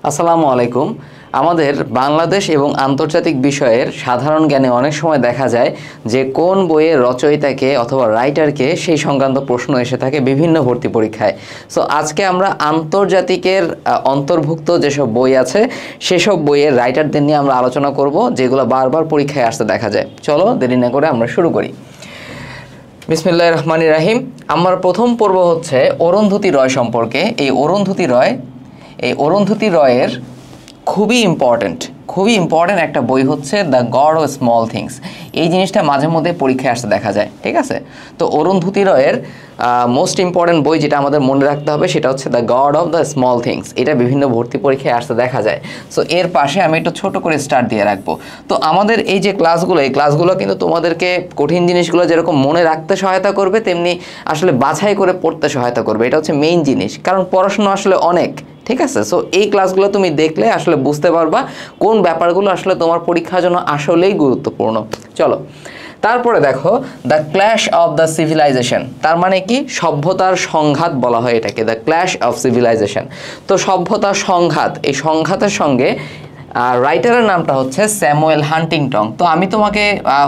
আসসালামু আলাইকুম। আমাদের বাংলাদেশ এবং আন্তর্জাতিক বিষয়ের সাধারণ জ্ঞানে অনেক সময় দেখা যায় যে কোন বইয়ের রচয়িতাকে অথবা রাইটারকে সেই সংক্রান্ত প্রশ্ন এসে থাকে বিভিন্ন ভর্তি পরীক্ষায়। সো আজকে আমরা আন্তর্জাতিকের অন্তর্ভুক্ত যেসব বই আছে সেসব বইয়ের রাইটারদের নিয়ে আমরা আলোচনা করব, যেগুলো বারবার পরীক্ষায় আসতে দেখা যায়। চলো দেরি না করে আমরা শুরু করি। বিসমিল্লাহির রহমানির রহিম। আমার প্রথম পর্ব হচ্ছে অরুন্ধতী রয় সম্পর্কে। এই অরুন্ধতী রয়ের খুবই ইম্পর্ট্যান্ট একটা বই হচ্ছে the god of small things. এই জিনিসটা মাঝে মধ্যে পরীক্ষায় আসতে দেখা যায়, ঠিক আছে? তো অরুন্ধতী রয়ের মোস্ট ইম্পর্ট্যান্ট বই যেটা আমাদের মনে রাখতে হবে সেটা হচ্ছে the god of the small things. এটা বিভিন্ন ভর্তি পরীক্ষায় আসতে দেখা যায়। সো এর পাশে আমি একটু ছোট করে স্টার দিয়ে রাখবো। তো আমাদের এই যে ক্লাসগুলো কিন্তু তোমাদেরকে কঠিন জিনিসগুলো যেরকম মনে রাখতে সহায়তা করবে, তেমনি আসলে বাছাই করে পড়তে সহায়তা করবে। এটা হচ্ছে মেইন জিনিস, কারণ পড়াশোনা আসলে অনেক, ঠিক আছে? সো এই ক্লাসগুলো তুমি দেখলে আসলে বুঝতে পারবা কোন ব্যাপারগুলো আসলে তোমার পরীক্ষার জন্য আসলেই গুরুত্বপূর্ণ। চলো, তারপরে দেখো the clash of the civilization. তার মানে কি? সভ্যতার সংঘাত বলা হয় এটাকে, দ্য ক্ল্যাশ অফ সিভিলাইজেশন। তো সভ্যতার সংঘাত, এই সংঘাতের সঙ্গে রাইটারের নামটা হচ্ছে স্যামুয়েল হান্টিংটন। তো আমি তোমাকে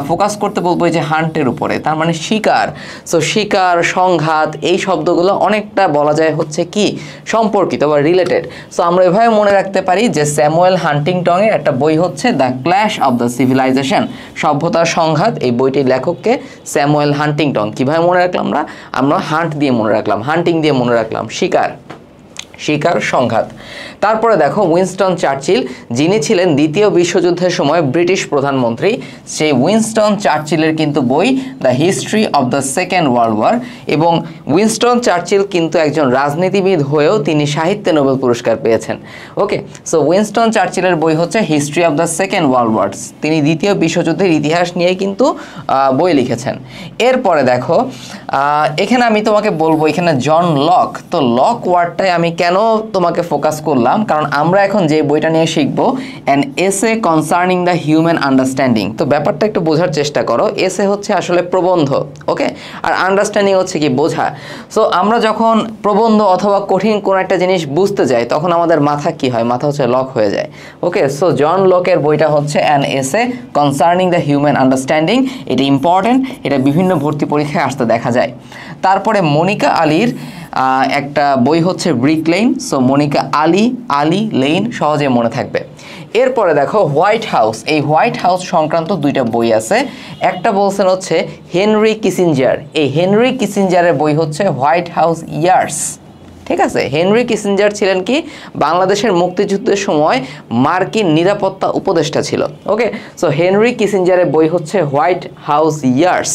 ফোকাস করতে বলবো যে হান্টের উপরে, তার মানে শিকার। সো শিকার, সংঘাত, এই শব্দগুলো অনেকটা বলা যায় হচ্ছে কি সম্পর্কিত বা রিলেটেড। সো আমরা এভাবে মনে রাখতে পারি যে স্যামুয়েল হান্টিংটনের একটা বই হচ্ছে the clash of the civilization, সভ্যতার সংঘাত। এই বইটির লেখককে স্যামুয়েল হান্টিংটন। কীভাবে মনে রাখলাম আমরা হান্ট দিয়ে মনে রাখলাম, হান্টিং দিয়ে মনে রাখলাম, শিকার, সংঘাত। তারপরে দেখো উইনস্টন চার্চিল, যিনি ছিলেন দ্বিতীয় বিশ্বযুদ্ধের সময় ব্রিটিশ প্রধানমন্ত্রী। সেই উইনস্টন চার্চিলের কিন্তু বই the history of the second world war. এবং উইনস্টন চার্চিল কিন্তু একজন রাজনীতিবিদ হয়েও তিনি সাহিত্যে নোবেল পুরস্কার পেয়েছেন। ওকে, সো উইনস্টন চার্চিলের বই হচ্ছে history of the second world war. তিনি দ্বিতীয় বিশ্বযুদ্ধের ইতিহাস নিয়ে কিন্তু বই লিখেছেন। এরপরে দেখো এখানে আমি তোমাকে বলবো এখানে জন লক। তো লক ওয়ার্ডটাই আমি কেন তোমাকে ফোকাস করলাম, কারণ আমরা এখন যে বইটা নিয়ে শিখবো an essay concerning the human understanding. তো ব্যাপারটা একটু বোঝার চেষ্টা করো। এসে হচ্ছে আসলে প্রবন্ধ, ওকে, আর আন্ডারস্ট্যান্ডিং হচ্ছে কি বোঝা। সো আমরা যখন প্রবন্ধ অথবা কঠিন কোনো একটা জিনিস বুঝতে যাই তখন আমাদের মাথা কি হয়? মাথা হচ্ছে লক হয়ে যায়। ওকে, সো জন লকের বইটা হচ্ছে an essay concerning the human understanding. এটা ইম্পর্টেন্ট, এটা বিভিন্ন ভর্তি পরীক্ষায় আসতে দেখা যায়। তারপরে মনিকা আলীর একটা বই হচ্ছে Brick Lane. So Monica Ali Lane সহজে মনে থাকবে। এরপরে দেখো হোয়াইট হাউস। এই হোয়াইট হাউস সংক্রান্ত দুইটা বই আছে। একটা বলছেন হচ্ছে হেনরি কিসিঞ্জার। এই হেনরি কিসিঞ্জারের বই হচ্ছে হোয়াইট হাউস ইয়ার্স, ঠিক আছে? হেনরি কিসিঞ্জার ছিলেন কি বাংলাদেশের মুক্তিযুদ্ধের সময় মার্কিন নিরাপত্তা উপদেষ্টা ছিল। ওকে, সো হেনরি কিসিঞ্জারের বই হচ্ছে হোয়াইট হাউস ইয়ার্স।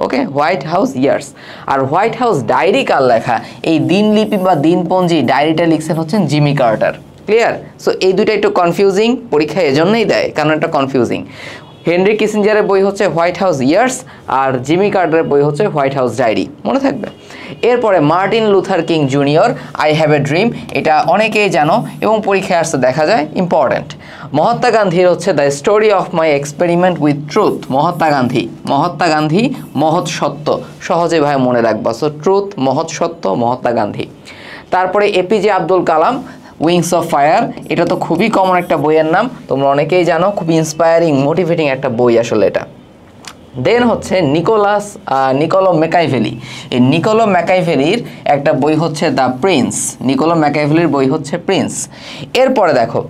ওকে, হোয়াইট হাউস ইয়ার্স। আর হোয়াইট হাউস ডায়েরি কার লেখা? এই দিনলিপি বা দিনপঞ্জি ডায়েরিটা লিখছেন হচ্ছেন জিমি কার্টার। ক্লিয়ার? সো এই দুইটা একটু কনফিউজিং, পরীক্ষায় এজন্যই দেয় কারণ এটা কনফিউজিং। হেনরি কিসিঞ্জারের বই হচ্ছে হোয়াইট হাউস ইয়ার্স আর জিমি কার্টারের বই হচ্ছে হোয়াইট হাউস ডায়েরি, মনে থাকবে। এরপরে Martin Luther king junior, I have a dream. এটা অনেকেই জানো এবং পরীক্ষায় আসতে দেখা যায়, ইম্পর্ট্যান্ট। মহাত্মা গান্ধীর হচ্ছে the story of my experiment with truth. Mahatma Gandhi মহৎ সত্য, সহজে ভাই মনে রাখবা। সো ট্রুথ, মহৎ সত্য, মহাত্মা গান্ধী। তারপরে APJ Abdul Kalam, wings of fire. এটা তো খুবই কমন একটা বইয়ের নাম, তোমরা অনেকেই জানো, খুব ইন্সপায়ারিং, মোটিভেটিং একটা বই আসলে এটা। দেন হচ্ছে নিকোলো ম্যাকাইভেলি। এই নিকোলো ম্যাকাইভেলির একটা বই হচ্ছে দ্য প্রিন্স। নিকোলো ম্যাকাইভেলির বই হচ্ছে প্রিন্স। এরপরে দেখো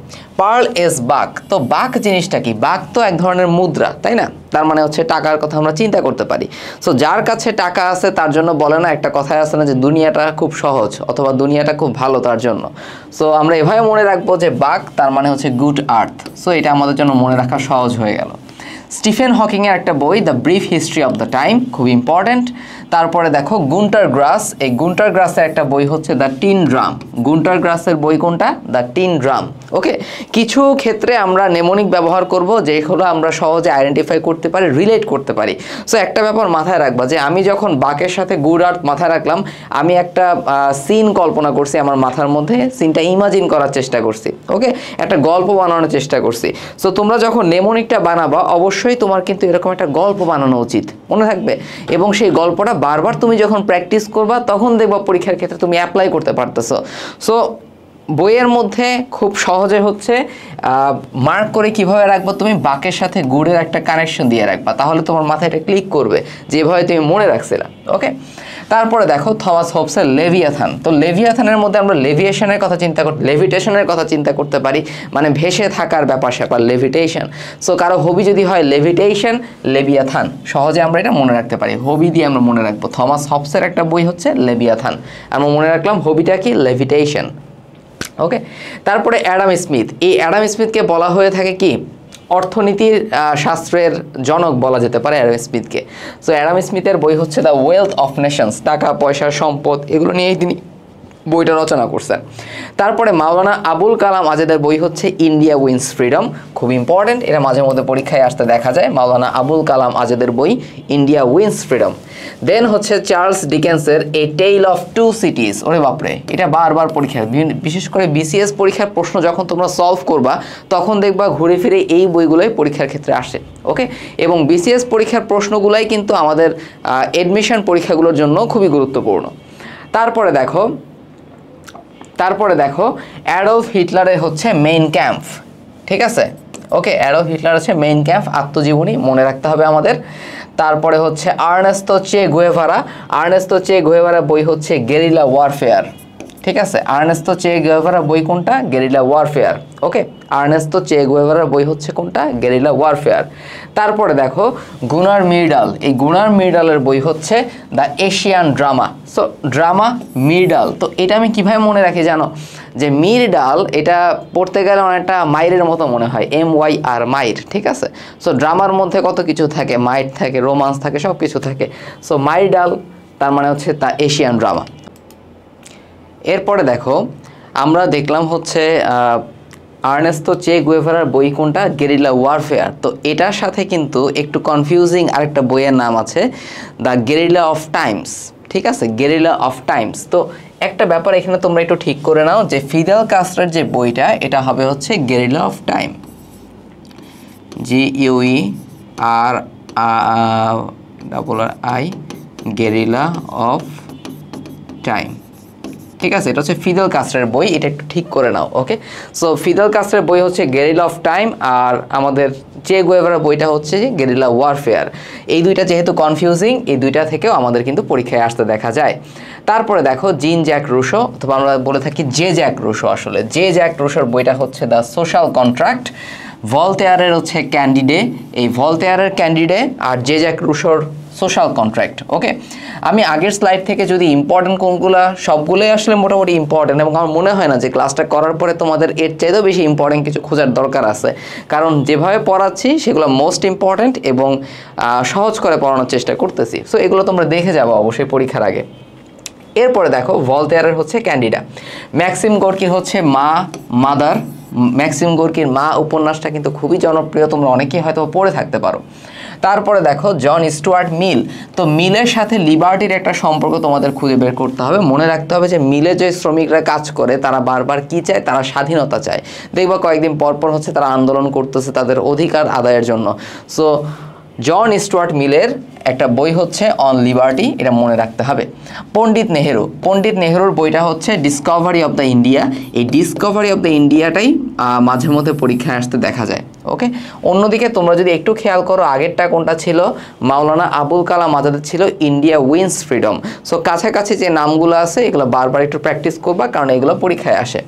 পার্ল এস বাক। তো বাক জিনিসটা কি? বাক তো এক ধরনের মুদ্রা, তাই না? তার মানে হচ্ছে টাকার কথা আমরা চিন্তা করতে পারি। সো যার কাছে টাকা আছে তার জন্য বলে না, একটা কথায় আছে না যে দুনিয়াটা খুব সহজ অথবা দুনিয়াটা খুব ভালো তার জন্য। সো আমরা এভাবে মনে রাখবো যে বাক তার মানে হচ্ছে গুড আর্থ। সো এটা আমাদের জন্য মনে রাখা সহজ হয়ে গেল। স্টিফেন হকিংয়ের একটা বই the brief history of the time, খুব ইম্পর্ট্যান্ট। তারপরে দেখো গুন্টার গ্রাস। এই গুন্টার গ্রাসের একটা বই হচ্ছে দ্য টিন ড্রাম। গুন্টার গ্রাসের বই কোনটা? The tin drum. ওকে, কিছু ক্ষেত্রে আমরা নেমোনিক ব্যবহার করব যেগুলো আমরা সহজে আইডেন্টিফাই করতে পারি, রিলেট করতে পারি। সো একটা ব্যাপার মাথায় রাখবা যে আমি যখন বাকের সাথে গুড আর্থ মাথায় রাখলাম, আমি একটা সিন কল্পনা করছি আমার মাথার মধ্যে, সিনটা ইমাজিন করার চেষ্টা করছি। ওকে, একটা গল্প বানানোর চেষ্টা করছি। সো তোমরা যখন নেমোনিকটা বানাবা অবশ্যই তোমার কিন্তু এরকম একটা গল্প বানানো উচিত, মনে থাকবে। এবং সেই গল্পটা বারবার তুমি যখন প্র্যাকটিস করবা তখন দেখবা পরীক্ষার ক্ষেত্রে তুমি অ্যাপ্লাই করতে পারতেছো। সো বইয়ের মধ্যে খুব সহজে হচ্ছে মার্ক করে কিভাবে রাখবো, তুমি বাকের সাথে গুড়ের একটা কানেকশন দিয়ে রাখবা, তাহলে তোমার মাথায় এটা ক্লিক করবে যেভাবে তুমি মনে রাখছিলা। ওকে, তারপরে দেখো থমাস হোবসের লেভিয়াথান। তো লেভিয়াথানের মধ্যে আমরা লেভিয়েশনের কথা চিন্তা করতে, লেভিটেশনের কথা চিন্তা করতে পারি, মানে ভেসে থাকার ব্যাপার স্যাপার, লেভিটেশন। সো কারো হবি যদি হয় লেভিটেশন, লেভিয়াথান, সহজে আমরা এটা মনে রাখতে পারি, হবি দিয়ে আমরা মনে রাখবো। থমাস হবসের একটা বই হচ্ছে লেভিয়াথান, আমরা মনে রাখলাম হবিটা কি, লেভিটেশন। ওকে, তারপরে অ্যাডাম স্মিথ। এই অ্যাডাম স্মিথকে বলা হয়ে থাকে কি, অর্থনীতির শাস্ত্রের জনক বলা যেতে পারে অ্যাডাম স্মিথকে। সো অ্যাডাম স্মিথের বই হচ্ছে দ্য ওয়েলথ অফ নেশনস, টাকা পয়সা সম্পদ এগুলো নিয়েই তিনি বইটা রচনা করছেন। তারপরে মাওলানা আবুল কালাম আজাদের বই হচ্ছে ইন্ডিয়া উইন্স ফ্রিডম, খুব ইম্পর্টেন্ট, এটা মাঝে মধ্যে পরীক্ষায় আসতে দেখা যায়। মাওলানা আবুল কালাম আজাদের বই ইন্ডিয়া উইন্স ফ্রিডম। দেন হচ্ছে চার্লস ডিকেন্সের a tale of two cities. ওরে বাপরে, এটা বারবার পরীক্ষায়, বিশেষ করে বিসিএস পরীক্ষার প্রশ্ন যখন তোমরা সলভ করবা তখন দেখবা ঘুরে ফিরে এই বইগুলোই পরীক্ষার ক্ষেত্রে আসে। ওকে, এবং বিসিএস পরীক্ষার প্রশ্নগুলাই কিন্তু আমাদের এডমিশন পরীক্ষাগুলোর জন্য খুবই গুরুত্বপূর্ণ। তারপরে দেখো অ্যাডলফ হিটলারের হচ্ছে মেইন ক্যাম্প, ঠিক আছে। ওকে, অ্যাডলফ হিটলার হচ্ছে মেইন ক্যাম্প, আত্মজীবনী মনে রাখতে হবে আমাদের। তারপরে হচ্ছে আর্নেস্তো চে গুয়েভারা। আর্নেস্তো চে গুয়েভারা বই হচ্ছে গেরিলা ওয়ারফেয়ার, ঠিক আছে। আর্নেস্তো চে গুয়েভারা বই কোনটা, গেরিলা ওয়ারফেয়ার। ওকে, আর্নেস্তো চে গুয়েভারার বই হচ্ছে কোনটা, গেরিলা ওয়ারফেয়ার। তারপরে দেখো গুনার মিরডাল। এই গুনার মিরডালের বই হচ্ছে the Asian drama. So drama Myrdal, তো এটা আমি কিভাবে মনে রাখি জানো, যে মিরডাল এটা পড়তে গেলে অনেকটা মাইরের মতো মনে হয়, MYR, মাইর, ঠিক আছে। সো ড্রামার মধ্যে কত কিছু থাকে, মাইর থাকে, রোমান্স থাকে, সব কিছু থাকে। সো মাইরডাল তার মানে হচ্ছে তা এশিয়ান ড্রামা। এরপরে দেখো আমরা দেখলাম হচ্ছে আর্নেস্তো চে গুয়েভারার বই কোনটা, গেরিলা ওয়ারফেয়ার। তো এটার সাথে কিন্তু একটু কনফিউজিং আরেকটা বইয়ের নাম আছে, দ্য গেরিলা অফ টাইমস, ঠিক আছে, গেরিলা অফ টাইমস। তো একটা ব্যাপার এখানে তোমরা একটু ঠিক করে নাও যে ফিদেল কাস্ট্রোর যে বইটা এটা হবে হচ্ছে guerrilla of time, GUERRI, guerrilla of time, ঠিক আছে। এটা হচ্ছে ফিদেল কাস্ট্রোর বই, এটা একটু ঠিক করে নাও। ওকে, সো ফিদেল কাস্ট্রোর বই হচ্ছে গেরিলা অফ টাইম, আর আমাদের চে গুয়েভারার বইটা হচ্ছে গেরিলা ওয়ারফেয়ার। এই দুইটা যেহেতু কনফিউজিং, এই দুইটা থেকেও আমাদের কিন্তু পরীক্ষায় আসতে দেখা যায়। তারপরে দেখো জিন জ্যাক রুশো, অথবা আমরা বলে থাকি জে জ্যাক রুশো, আসলে জে জ্যাক রুশোর বইটা হচ্ছে দ্য সোশ্যাল কন্ট্রাক্ট। ভলতেয়ারের হচ্ছে ক্যান্ডিডে, এই ভলতেয়ারের ক্যান্ডিডে, আর জে জ্যাক রুশোর সোশ্যাল কন্ট্রাক্ট। ওকে, আমি আগের স্লাইড থেকে যদি ইম্পর্টেন্ট কোনগুলো, সবগুলোই আসলে মোটামুটি ইম্পর্টেন্ট, এবং আমার মনে হয় না যে ক্লাসটা করার পরে তোমাদের এর চাইতেও বেশি ইম্পর্টেন্ট কিছু খোঁজার দরকার আছে, কারণ যেভাবে পড়াচ্ছি সেগুলো মোস্ট ইম্পর্টেন্ট এবং সহজ করে পড়ানোর চেষ্টা করতেছি। সো এগুলো তোমরা দেখে যাবো অবশ্যই পরীক্ষার আগে। এরপরে দেখো ভলতেয়ারের হচ্ছে ক্যান্ডিডা। ম্যাক্সিম গোর্কির হচ্ছে মাদার। ম্যাক্সিম গোর্কির মা উপন্যাসটা কিন্তু খুবই জনপ্রিয়, তোমরা অনেকেই হয়তো পড়ে থাকতে পারো। তারপরে দেখো জন স্টুয়ার্ট মিল। তো মিলের সাথে লিবার্টির একটা সম্পর্ক তোমাদের খুঁজে বের করতে হবে। মনে রাখতে হবে যে মিলে যে শ্রমিকরা কাজ করে তারা বারবার কি চায়, তারা স্বাধীনতা চায়। দেখবা কয়েকদিন পরপর হচ্ছে তারা আন্দোলন করতেছে তাদের অধিকার আদায়ের জন্য। সো জন স্টুয়ার্ট মিলের একটা বই হচ্ছে অন লিবার্টি, এটা মনে রাখতে হবে। পণ্ডিত নেহেরুর বইটা হচ্ছে ডিসকভারি অফ দ্য ইন্ডিয়া। এই ডিসকভারি অফ দ্য ইন্ডিয়াটাই মাঝে মধ্যে পরীক্ষায় আসতে দেখা যায়। ওকে, অন্যদিকে তোমরা যদি একটু খেয়াল করো আগেরটা কোনটা ছিল, মাওলানা আবুল কালাম আজাদের ছিল ইন্ডিয়া উইন্স ফ্রিডম। সো কাছাকাছি যে নামগুলো আছে এগুলো বারবার একটু প্র্যাকটিস করবা, কারণ এগুলো পরীক্ষায় আসে।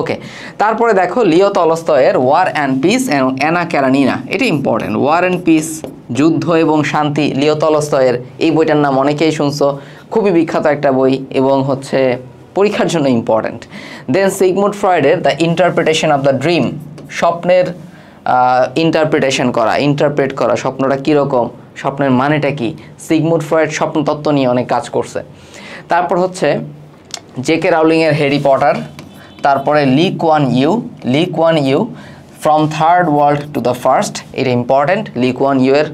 ওকে, তারপরে দেখো লিও তলস্তয়ের ওয়ার অ্যান্ড পিস এবং অ্যানা ক্যারানিনা, এটা ইম্পর্টেন্ট। ওয়ার অ্যান্ড পিস, যুদ্ধ এবং শান্তি, লিও তলস্তয়ের, এই বইটার নাম অনেকেই শুনছো, খুবই বিখ্যাত একটা বই এবং হচ্ছে পরীক্ষার জন্য ইম্পর্টেন্ট। দেন সিগমুন্ড ফ্রয়েডের the interpretation of the dream, স্বপ্নের ইন্টারপ্রেট করা, স্বপ্নটা কীরকম, স্বপ্নের মানেটা কি। সিগমুন্ড ফ্রয়েড স্বপ্নতত্ত্ব নিয়ে অনেক কাজ করছে। তারপর হচ্ছে জেকে রাউলিংয়ের হ্যারি পটার। তারপরে Lee Kuan Yew from third world to the first, এটা ইম্পর্টেন্ট। লি কুয়ান ইউ এর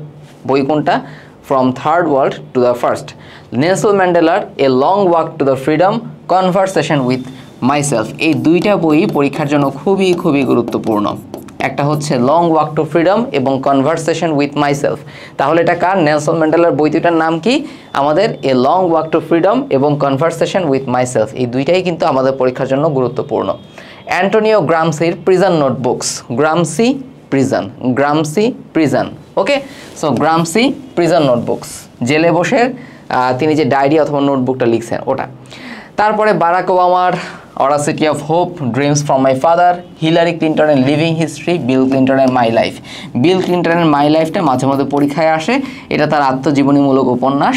বই কোনটা, from third world to the first. Nelson ম্যান্ডেলার a long walk to the freedom, conversation with myself, এই দুইটা বই পরীক্ষার জন্য খুবই খুবই গুরুত্বপূর্ণ। একটা হচ্ছে লং ওয়াক টু ফ্রিডম এবং কনভারসেশন উইথ মাইসেলফ। তাহলে এটা কার? নেলসন ম্যান্ডেলার বই দুইটার নাম কি আমাদের? A long walk to freedom এবং কনভারসেশন উইথ মাইসেলফ। এই দুইটাই কিন্তু আমাদের পরীক্ষার জন্য গুরুত্বপূর্ণ। অ্যান্টোনিও গ্রামসির prison notebooks, Gramsci prison, okay. So Gramsci prison notebooks, জেলে বসে তিনি যে ডায়েরি অথবা নোটবুকটা লিখছেন ওটা। তারপরে বারাক ওবামার audacity of hope, dreams from my father, Hillary ক্লিন্টনের লিভিং হিস্ট্রি, বিল ক্লিন্টনের মাই লাইফ। বিল ক্লিন্টনের মাই লাইফটা মাঝে মধ্যে পরীক্ষায় আসে, এটা তার আত্মজীবনীমূলক উপন্যাস।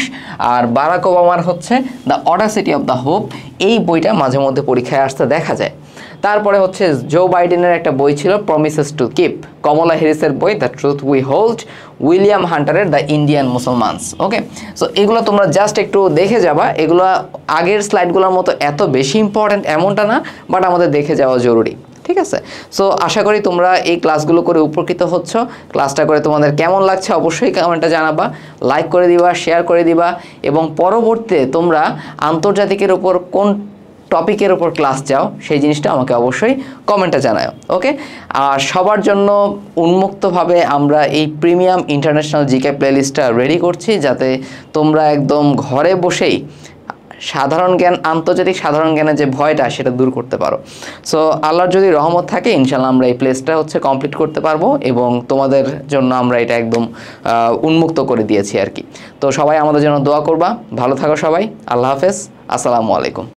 আর বারাক ওবামার হচ্ছে the Audacity of the hope, এই বইটা মাঝে মধ্যে পরীক্ষায় আসতে দেখা যায়। তারপরে হচ্ছে জো বাইডেনের একটা বই ছিল প্রমিসেস টু কিপ, কমলা হ্যারিসের বই the truth we hold, William হান্টারের the Indian Musalmans, okay. So এগুলো তোমরা জাস্ট একটু দেখে যাবা, এগুলো আগের স্লাইডগুলোর মতো এত বেশি ইম্পর্ট্যান্ট এমনটা না, বাট আমাদের দেখে যাওয়া জরুরি, ঠিক আছে। সো আশা করি তোমরা এই ক্লাসগুলো করে উপকৃত হচ্ছ। ক্লাসটা করে তোমাদের কেমন লাগছে অবশ্যই কমেন্টে জানাবা, লাইক করে দিবা, শেয়ার করে দিবা, এবং পরবর্তীতে তোমরা আন্তর্জাতিকের উপর কোন টপিকের উপর ক্লাস চাও সেই জিনিসটা আমাকে অবশ্যই কমেন্টে জানাও, ওকে। আর সবার জন্য উন্মুক্তভাবে আমরা এই প্রিমিয়াম ইন্টারন্যাশনাল জিকে প্লেলিস্টটা রেডি করছি, যাতে তোমরা একদম ঘরে বসেই সাধারণ জ্ঞান, আন্তর্জাতিক সাধারণ জ্ঞানের যে ভয়টা সেটা দূর করতে পারো। সো আল্লাহর যদি রহমত থাকে ইনশাল্লাহ আমরা এই প্লেসটা হচ্ছে কমপ্লিট করতে পারবো, এবং তোমাদের জন্য আমরা এটা একদম উন্মুক্ত করে দিয়েছি আর কি। তো সবাই আমাদের জন্য দোয়া করবা। ভালো থাকো সবাই, আল্লাহ হাফেজ, আসসালামু আলাইকুম।